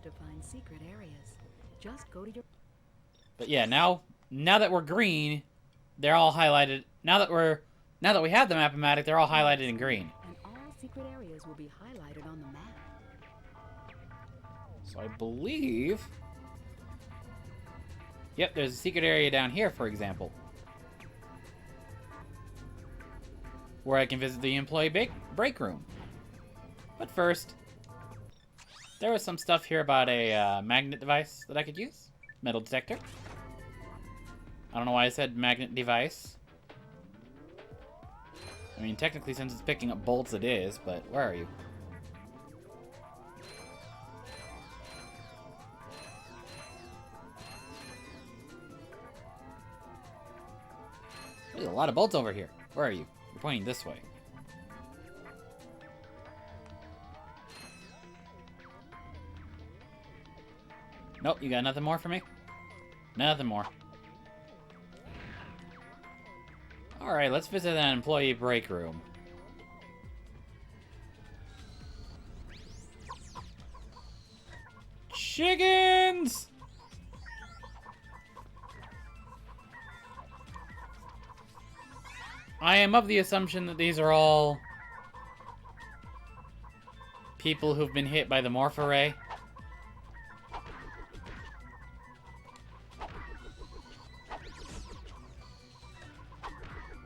to find secret areas. Just go to your... But yeah, now that we're green, they're all highlighted. Now that we have the map-o-matic, they're all highlighted in green. And all secret areas will be highlighted on the map. So I believe... Yep, there's a secret area down here, for example. Where I can visit the employee break room. But first, there was some stuff here about a magnet device that I could use. Metal detector. I don't know why I said magnet device. I mean, technically, since it's picking up bolts, it is, but where are you? There's a lot of bolts over here. Where are you? You're pointing this way. Nope, you got nothing more for me? Nothing more. Alright, let's visit that employee break room. Chickens! I am of the assumption that these are all people who've been hit by the morph array.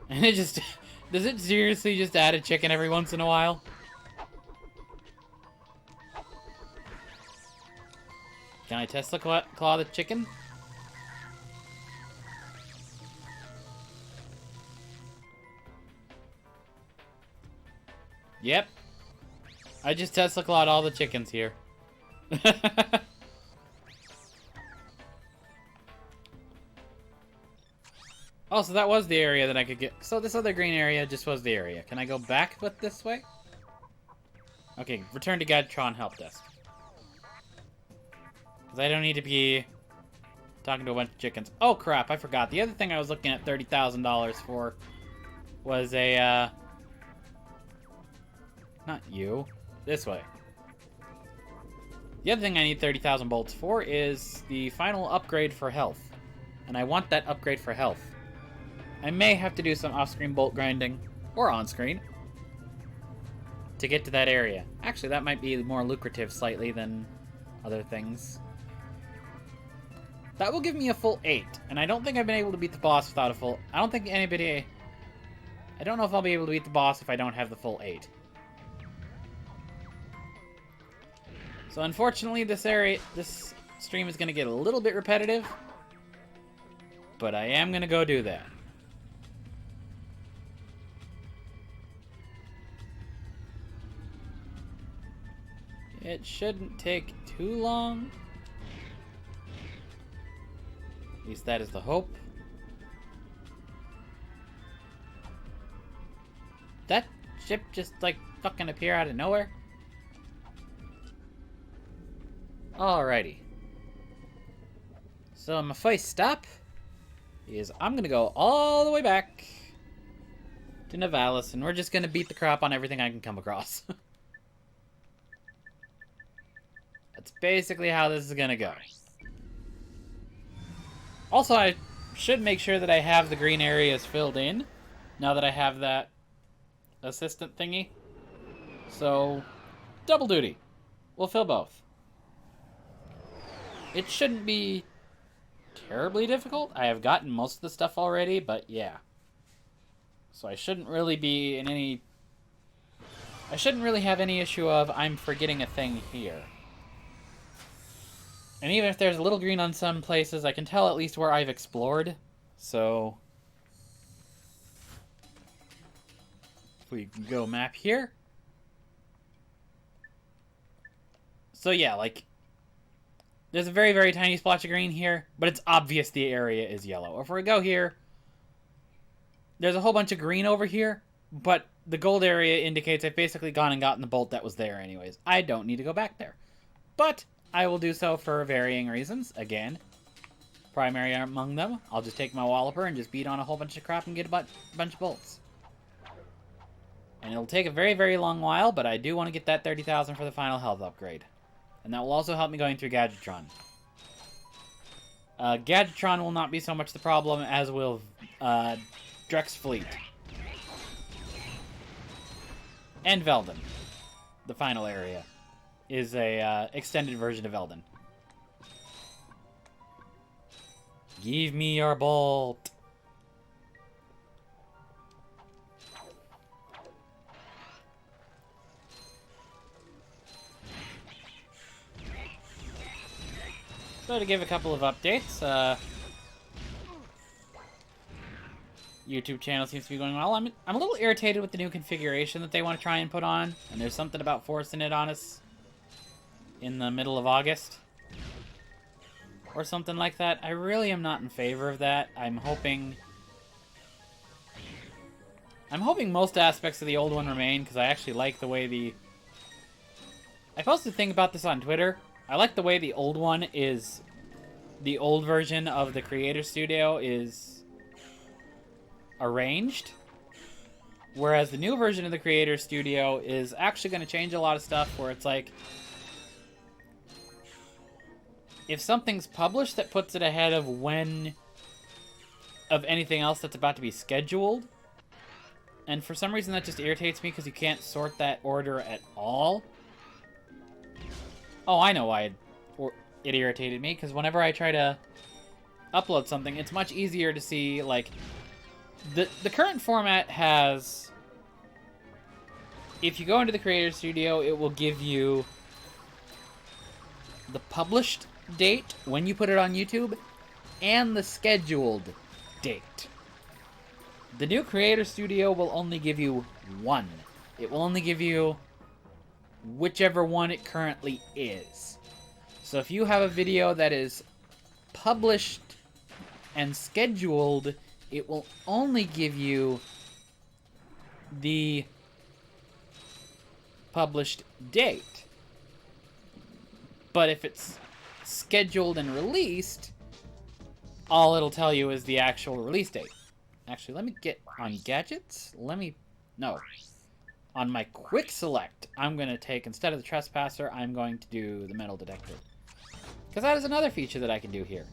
And it just... Does it seriously just add a chicken every once in a while? Can I Tesla claw the chicken? Yep. I just Tesla clawed all the chickens here. Oh, so that was the area that I could get. So this other green area just was the area. Can I go back but this way? Okay, return to Gadtron Help Desk. Because I don't need to be talking to a bunch of chickens. Oh, crap, I forgot. The other thing I was looking at $30,000 for was a, not you. This way. The other thing I need 30,000 bolts for is the final upgrade for health. And I want that upgrade for health. I may have to do some off-screen bolt grinding, or on-screen, to get to that area. Actually, that might be more lucrative slightly than other things. That will give me a full 8, and I don't think I've been able to beat the boss without a full... I don't think anybody... I don't know if I'll be able to beat the boss if I don't have the full 8. So unfortunately, this stream is going to get a little bit repetitive, but I am going to go do that. It shouldn't take too long. At least that is the hope. That ship just, like, fucking appear out of nowhere? Alrighty. So my first stop is I'm gonna go all the way back to Navalis, and we're just gonna beat the crap on everything I can come across. That's basically how this is gonna go. Also, I should make sure that I have the green areas filled in, now that I have that assistant thingy. So, double duty. We'll fill both. It shouldn't be terribly difficult. I have gotten most of the stuff already, but yeah. So I shouldn't really be in any... I shouldn't really have any issue of I'm forgetting a thing here. And even if there's a little green on some places, I can tell at least where I've explored. So... if we go map here. So yeah, like... there's a very, very tiny splotch of green here, but it's obvious the area is yellow. If we go here, there's a whole bunch of green over here, but the gold area indicates I've basically gone and gotten the bolt that was there anyways. I don't need to go back there. But I will do so for varying reasons. Again, primary among them, I'll just take my Walloper and just beat on a whole bunch of crap and get a bunch of bolts. And it'll take a very, very long while, but I do want to get that 30,000 for the final health upgrade. And that will also help me going through Gadgetron. Gadgetron will not be so much the problem as will Drex Fleet. And Veldon. The final area is a extended version of Veldon. Give me your bolt. So to give a couple of updates, YouTube channel seems to be going well. I'm a little irritated with the new configuration that they want to try and put on, and there's something about forcing it on us in the middle of August or something like that. I really am not in favor of that. I'm hoping most aspects of the old one remain, because I actually like the way I posted a thing about this on Twitter. I like the way the old one is, the old version of the Creator Studio is arranged, whereas the new version of the Creator Studio is actually going to change a lot of stuff, where it's like, if something's published, that puts it ahead of anything else that's about to be scheduled. And for some reason that just irritates me, because you can't sort that order at all. Oh, I know why it irritated me, because whenever I try to upload something, it's much easier to see, like, the current format has, if you go into the Creator Studio, it will give you the published date when you put it on YouTube and the scheduled date. The new Creator Studio will only give you one. It will only give you whichever one it currently is. So if you have a video that is published and scheduled, it will only give you the published date. But if it's scheduled and released, all it'll tell you is the actual release date. Actually, let me get on gadgets. No. On my quick select, I'm going to take, instead of the trespasser, I'm going to do the metal detector. Because that is another feature that I can do here.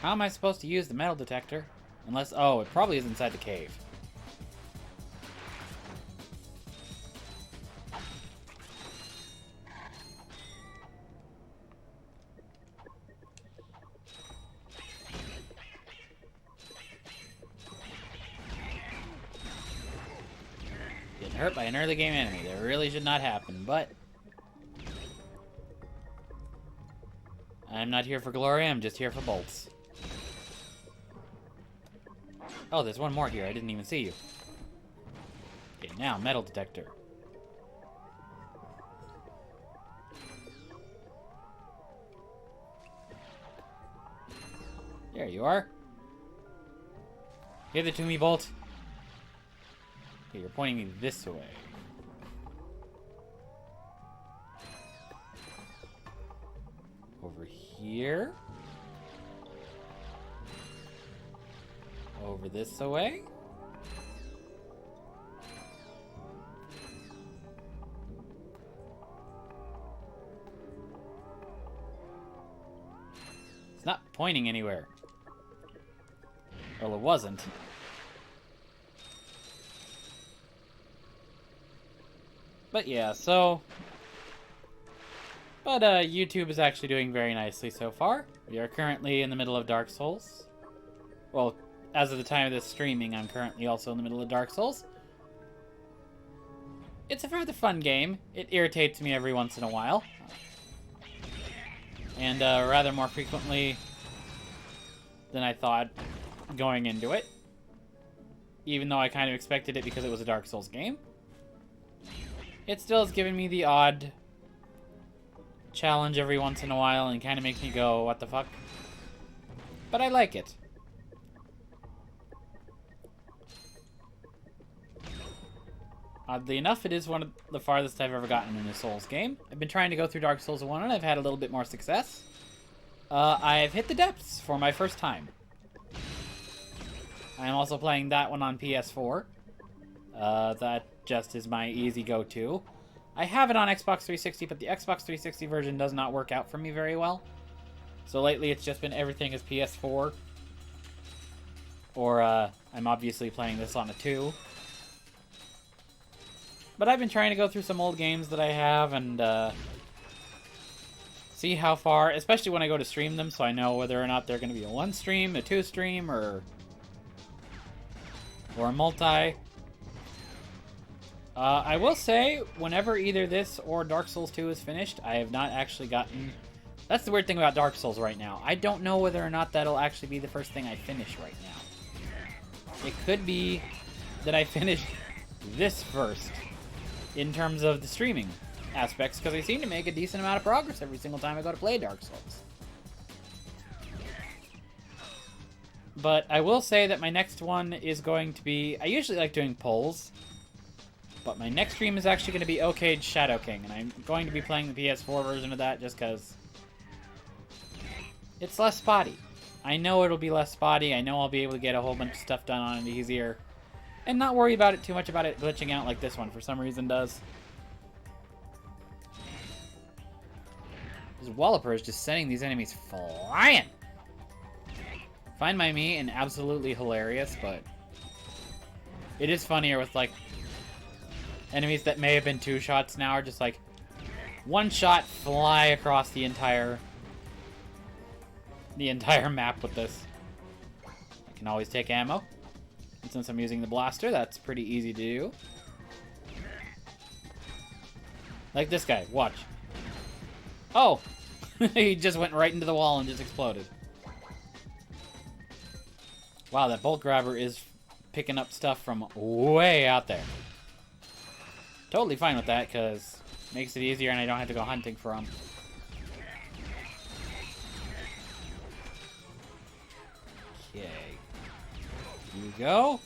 How am I supposed to use the metal detector? Unless, oh, it probably is inside the cave. Hurt by an early game enemy. That really should not happen, but I'm not here for glory, I'm just here for bolts. Oh, there's one more here. I didn't even see you. Okay, now, metal detector. There you are. Give it to me, bolt. Okay, you're pointing me this way. Over here. Over this way. It's not pointing anywhere. Well, it wasn't. But yeah, so... But YouTube is actually doing very nicely so far. We are currently in the middle of Dark Souls. Well, as of the time of this streaming, I'm currently also in the middle of Dark Souls. It's a rather fun game. It irritates me every once in a while. And rather more frequently than I thought going into it. Even though I kind of expected it because it was a Dark Souls game. It still has given me the odd challenge every once in a while and kind of makes me go, what the fuck? But I like it. Oddly enough, it is one of the farthest I've ever gotten in a Souls game. I've been trying to go through Dark Souls 1 and I've had a little bit more success. I've hit the depths for my first time. I'm also playing that one on PS4. That just is my easy go-to. I have it on Xbox 360, but the Xbox 360 version does not work out for me very well. So lately it's just been everything is PS4. Or, I'm obviously playing this on a 2. But I've been trying to go through some old games that I have and, see how far, especially when I go to stream them, so I know whether or not they're going to be a 1 stream, a 2 stream, or a multi. I will say, whenever either this or Dark Souls 2 is finished, I have not actually gotten... That's the weird thing about Dark Souls right now. I don't know whether or not that'll actually be the first thing I finish right now. It could be that I finish this first, in terms of the streaming aspects, because I seem to make a decent amount of progress every single time I go to play Dark Souls. But I will say that my next one is going to be... I usually like doing polls, but my next stream is actually going to be Okage Shadow King, and I'm going to be playing the PS4 version of that just because it's less spotty. I know it'll be less spotty, I know I'll be able to get a whole bunch of stuff done on it easier, and not worry about it too much about it glitching out like this one for some reason does. This Walloper is just sending these enemies flying! Find my me and absolutely hilarious, but it is funnier with, like, enemies that may have been 2 shots now are just, like, 1 shot fly across the entire map with this. I can always take ammo. And since I'm using the blaster, that's pretty easy to do. Like this guy, watch. Oh! He just went right into the wall and just exploded. Wow, that bolt grabber is picking up stuff from way out there. Totally fine with that, because it makes it easier and I don't have to go hunting for them. Okay. Here you go.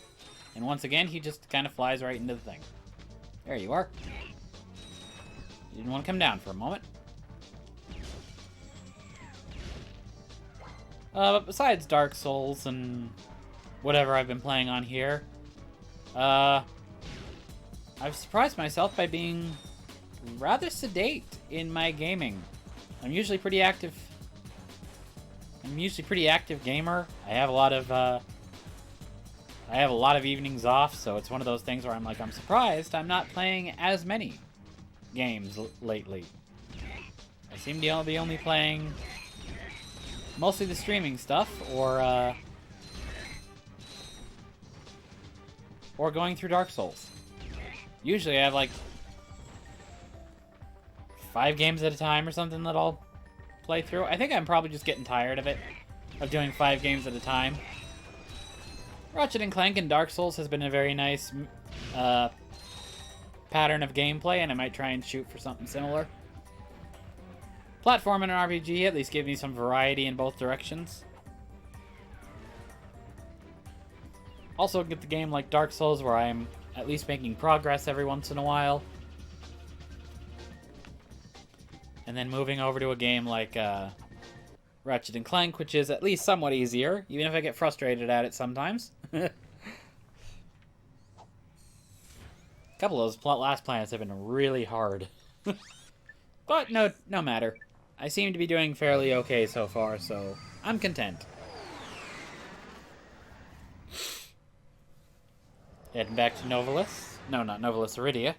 And once again, he just kind of flies right into the thing. There you are. You didn't want to come down for a moment. But besides Dark Souls and whatever I've been playing on here, I've surprised myself by being rather sedate in my gaming. I'm usually pretty active. I'm usually pretty active gamer. I have a lot of evenings off, so it's one of those things where I'm like, I'm surprised I'm not playing as many games lately. I seem to be only playing mostly the streaming stuff, or going through Dark Souls. Usually I have like 5 games at a time or something that I'll play through. I think I'm probably just getting tired of it, of doing 5 games at a time. Ratchet and Clank and Dark Souls has been a very nice pattern of gameplay, and I might try and shoot for something similar. Platform and an RPG at least give me some variety in both directions. Also get the game like Dark Souls where I'm at least making progress every once in a while. And then moving over to a game like Ratchet and Clank, which is at least somewhat easier, even if I get frustrated at it sometimes. A couple of those last planets have been really hard. But no matter. I seem to be doing fairly okay so far, so I'm content. Heading back to Novalis. No, not Novalis, Iridia.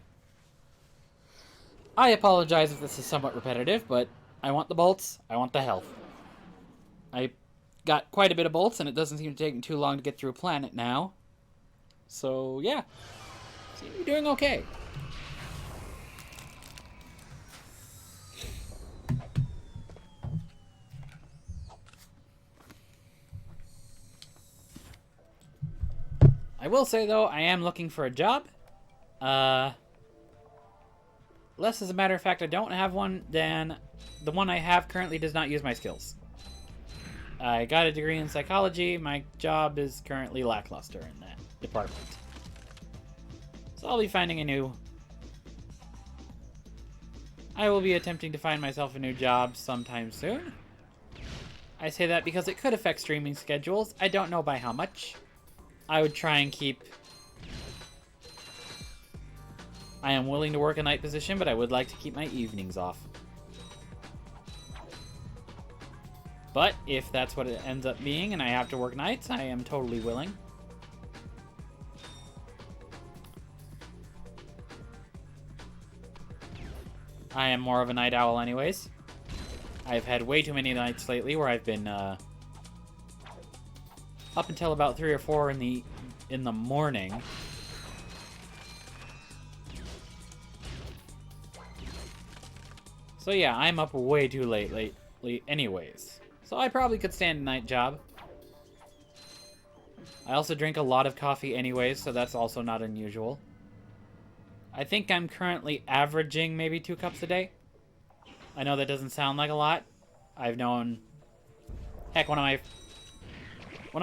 I apologize if this is somewhat repetitive, but I want the bolts, I want the health. I got quite a bit of bolts, and it doesn't seem to take me too long to get through a planet now. So, yeah. Seem to be doing okay. I will say, though, I am looking for a job. Less as a matter of fact, I don't have one, than the one I have currently does not use my skills. I got a degree in psychology. My job is currently lackluster in that department. So I'll be finding a new... I will be attempting to find myself a new job sometime soon. I say that because it could affect streaming schedules. I don't know by how much. I would try and keep I am willing to work a night position, but I would like to keep my evenings off. But if that's what it ends up being and I have to work nights, I am totally willing. I am more of a night owl anyways. I've had way too many nights lately where I've been up until about 3 or 4 in the morning. So yeah, I'm up way too late lately anyways. So I probably could stand a night job. I also drink a lot of coffee anyways, so that's also not unusual. I think I'm currently averaging maybe 2 cups a day. I know that doesn't sound like a lot. I've known... Heck, one of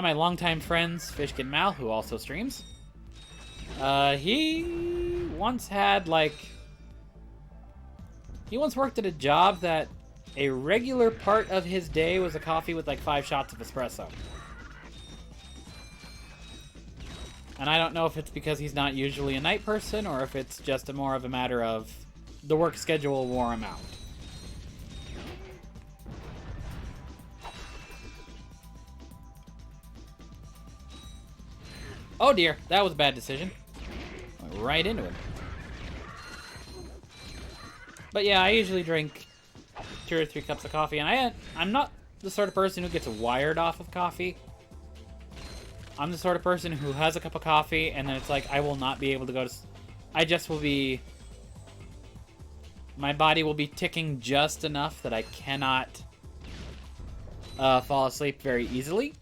my longtime friends, Fishkin Mal, who also streams, he once had, like... He once worked at a job that a regular part of his day was a coffee with, like, 5 shots of espresso. And I don't know if it's because he's not usually a night person or if it's just more of a matter of the work schedule wore him out. Oh dear, that was a bad decision. Went right into him. But yeah, I usually drink 2 or 3 cups of coffee, and I'm not the sort of person who gets wired off of coffee. I'm the sort of person who has a cup of coffee, and then it's like, I will not be able to go to... I just will be... My body will be ticking just enough that I cannot fall asleep very easily.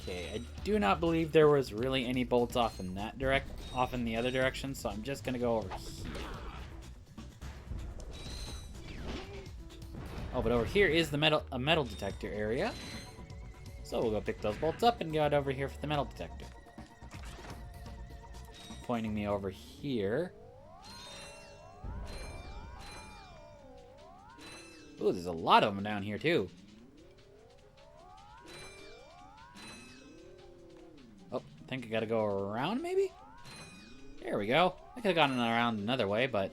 Okay, I do not believe there was really any bolts off in the other direction, so I'm just gonna go over here. Oh, but over here is the metal detector area. So we'll go pick those bolts up and go out over here for the metal detector. Pointing me over here. Ooh, there's a lot of them down here too. Oh, I think I gotta go around maybe? There we go. I could have gone around another way, but...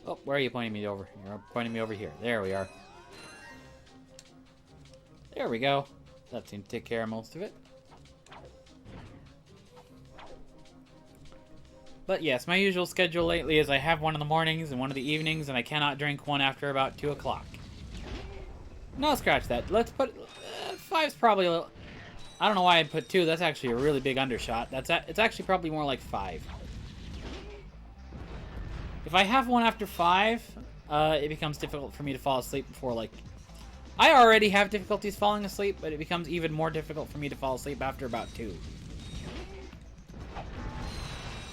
Oh, where are you pointing me over? You're pointing me over here. There we are. There we go. That seemed to take care of most of it. But yes, my usual schedule lately is I have one in the mornings and one in the evenings, and I cannot drink one after about 2 o'clock. No, scratch that. Let's put... 5's probably a little... I don't know why I put 2. That's actually a really big undershot. It's actually probably more like 5. If I have one after 5, it becomes difficult for me to fall asleep before, like... I already have difficulties falling asleep, but it becomes even more difficult for me to fall asleep after about 2.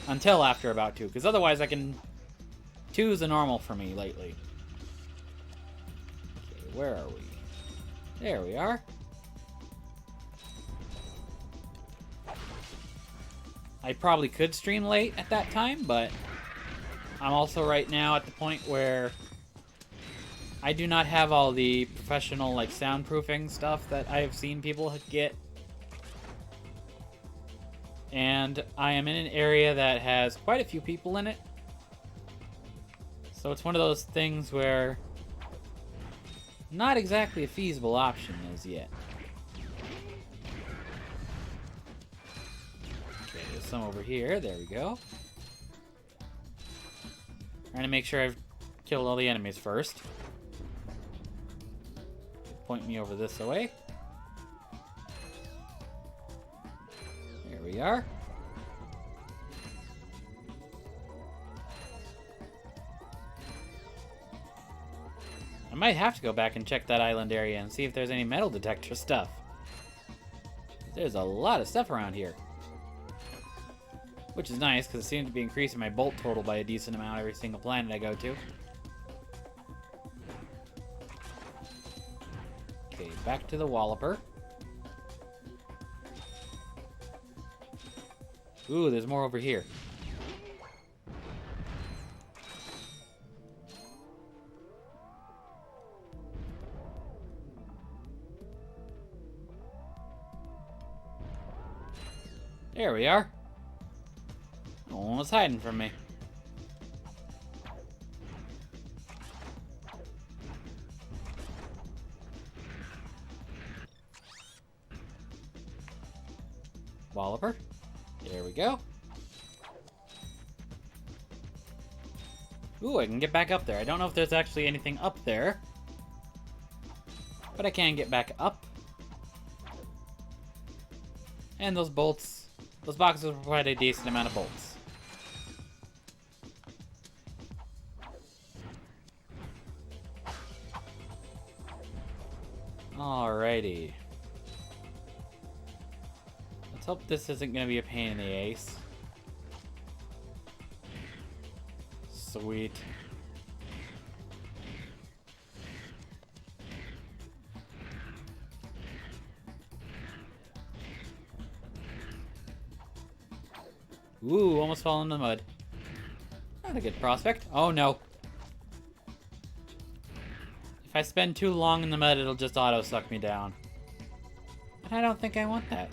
Until after about 2, because otherwise I can... 2 is a normal for me lately. Okay, where are we? There we are. I probably could stream late at that time, but... I'm also right now at the point where I do not have all the professional, like, soundproofing stuff that I have seen people get. And I am in an area that has quite a few people in it. So it's one of those things where not exactly a feasible option as yet. Okay, there's some over here. There we go. Trying to make sure I've killed all the enemies first. Point me over this way. There we are. I might have to go back and check that island area and see if there's any metal detector stuff. There's a lot of stuff around here. Which is nice, because it seems to be increasing my bolt total by a decent amount every single planet I go to. Okay, back to the Walloper. Ooh, there's more over here. There we are. No one was hiding from me. Walloper. There we go. Ooh, I can get back up there. I don't know if there's actually anything up there, but I can get back up. And those bolts, those boxes provide a decent amount of bolts. Alrighty. Let's hope this isn't going to be a pain in the ace. Sweet. Ooh, almost fell in the mud. Not a good prospect. Oh no. If I spend too long in the mud, it'll just auto-suck me down. And I don't think I want that.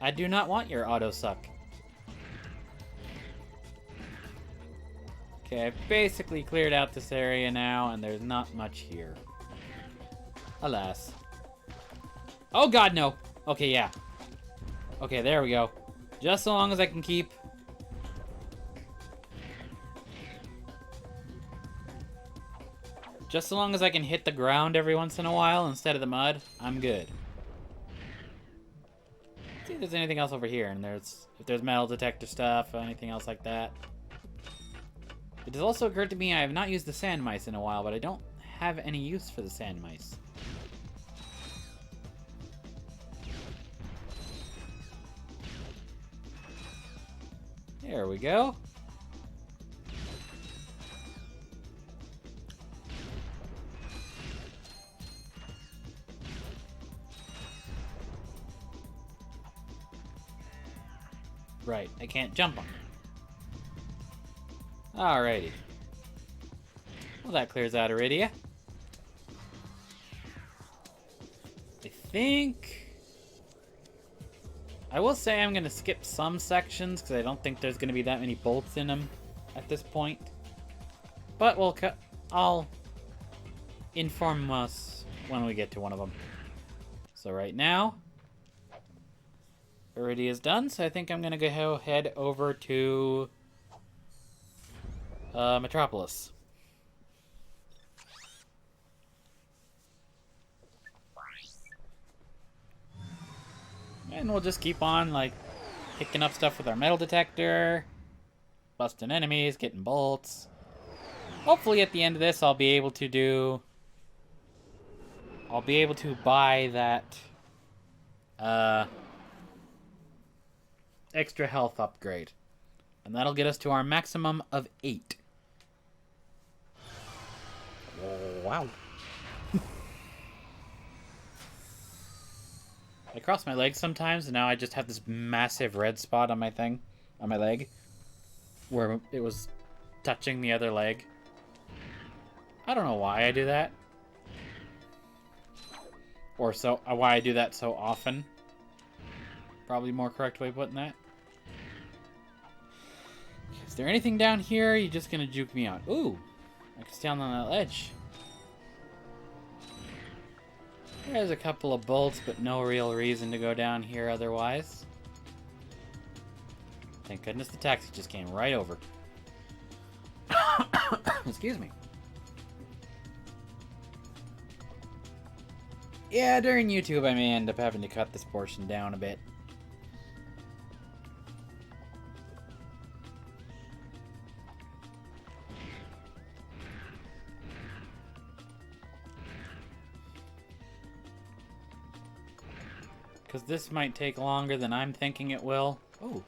I do not want your auto-suck. Okay, I've basically cleared out this area now, and there's not much here. Alas. Oh god, no! Okay, yeah. Okay, there we go. Just so long as I can keep... Just so long as I can hit the ground every once in a while instead of the mud, I'm good. Let's see if there's anything else over here, and if there's metal detector stuff or anything else like that. It has also occurred to me I have not used the sand mice in a while, but I don't have any use for the sand mice. There we go. Right, I can't jump on it. Alrighty. Well, that clears out Iridia. I think... I will say I'm going to skip some sections, because I don't think there's going to be that many bolts in them at this point. But I'll inform us when we get to one of them. So right now, Iridia is done, so I think I'm going to go head over to Metropolis. And we'll just keep on, like, picking up stuff with our metal detector, busting enemies, getting bolts. Hopefully at the end of this I'll be able to buy that extra health upgrade. And that'll get us to our maximum of 8. Oh, wow. I cross my legs sometimes, and now I just have this massive red spot on my leg, where it was touching the other leg. I don't know why I do that. Or why I do that so often. Probably more correct way of putting that. Is there anything down here? Or are you just gonna juke me out? Ooh! I can stand on that ledge. There's a couple of bolts, but no real reason to go down here otherwise. Thank goodness the taxi just came right over. Excuse me. Yeah, during YouTube I may end up having to cut this portion down a bit. Because this might take longer than I'm thinking it will. Oh.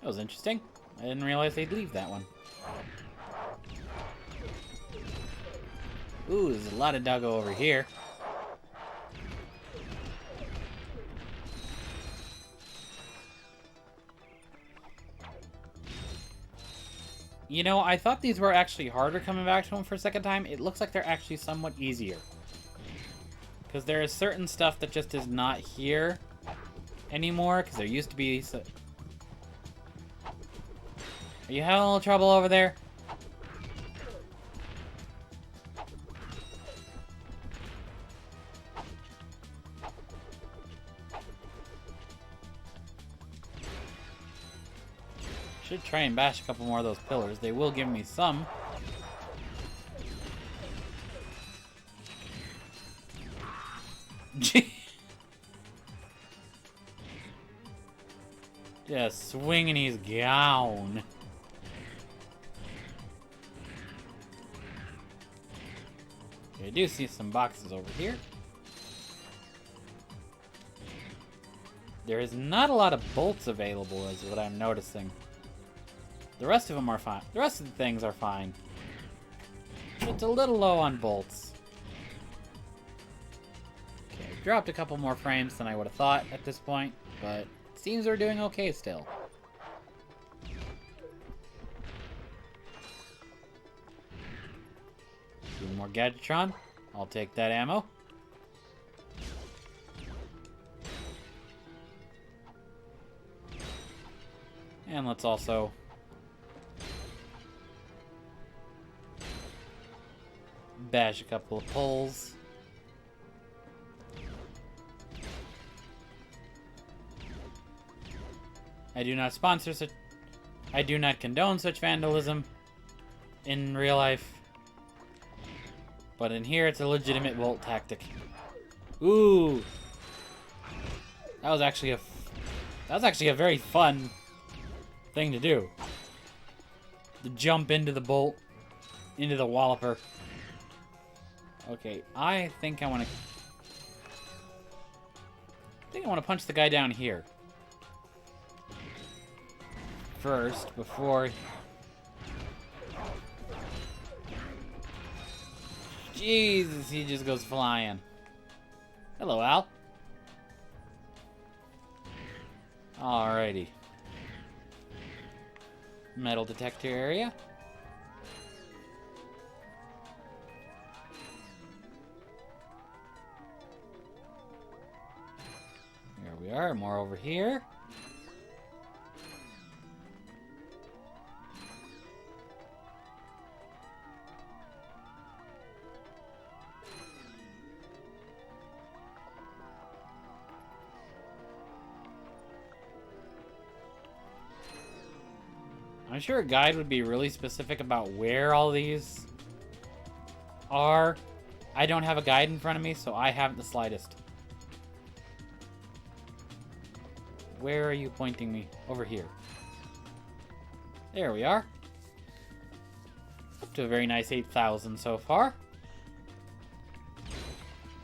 That was interesting. I didn't realize they'd leave that one. Ooh, there's a lot of doggo over here. You know, I thought these were actually harder coming back to them for a second time. It looks like they're actually somewhat easier. Because there is certain stuff that just is not here anymore, because there used to be... Are you having a little trouble over there? Should try and bash a couple more of those pillars. They will give me some. Just swinging his gown. Okay, I do see some boxes over here. There is not a lot of bolts available, is what I'm noticing. The rest of them are fine. The rest of the things are fine. It's a little low on bolts. Okay, I've dropped a couple more frames than I would have thought at this point, but it seems we're doing okay still. Two more Gadgetron. I'll take that ammo. And let's also bash a couple of poles. I do not sponsor such... I do not condone such vandalism in real life. But in here, it's a legitimate bolt tactic. Ooh! That was actually a very fun thing to do. To jump into the bolt, into the walloper. Okay, I think I want to punch the guy down here first before. Jesus, he just goes flying. Hello, Al. Alrighty. Metal detector area. Here we are, more over here. I'm sure a guide would be really specific about where all these are. I don't have a guide in front of me, so I haven't the slightest. Where are you pointing me? Over here. There we are. Up to a very nice 8,000 so far.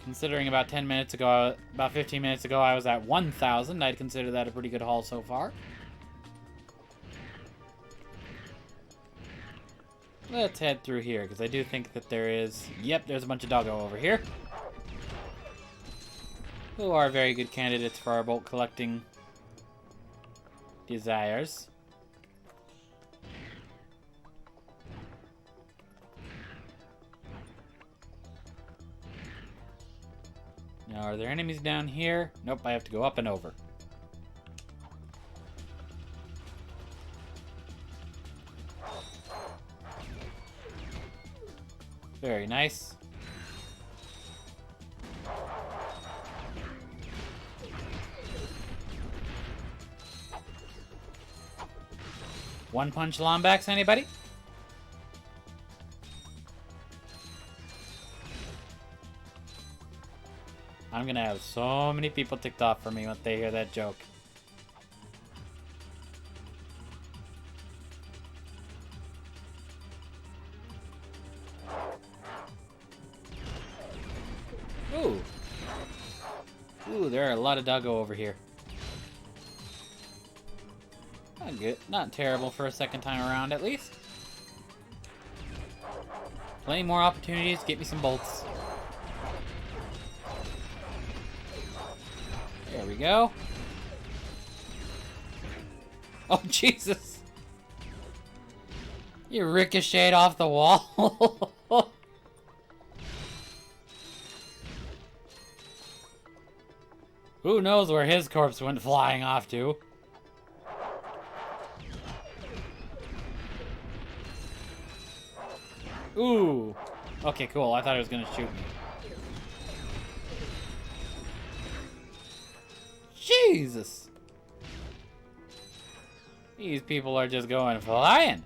Considering about 10 minutes ago, about 15 minutes ago, I was at 1,000, I'd consider that a pretty good haul so far. Let's head through here, because I do think that there is... Yep, there's a bunch of doggo over here. Who are very good candidates for our bolt collecting desires. Now, are there enemies down here? Nope, I have to go up and over. Very nice. One punch Lombax, anybody? I'm gonna have so many people ticked off for me when they hear that joke. Ooh. Ooh, there are a lot of doggo over here. Not good. Not terrible for a second time around, at least. Plenty more opportunities to get me some bolts. There we go. Oh, Jesus. You ricocheted off the wall. Who knows where his corpse went flying off to? Ooh. Okay, cool. I thought it was gonna shoot me. Jesus. These people are just going flying.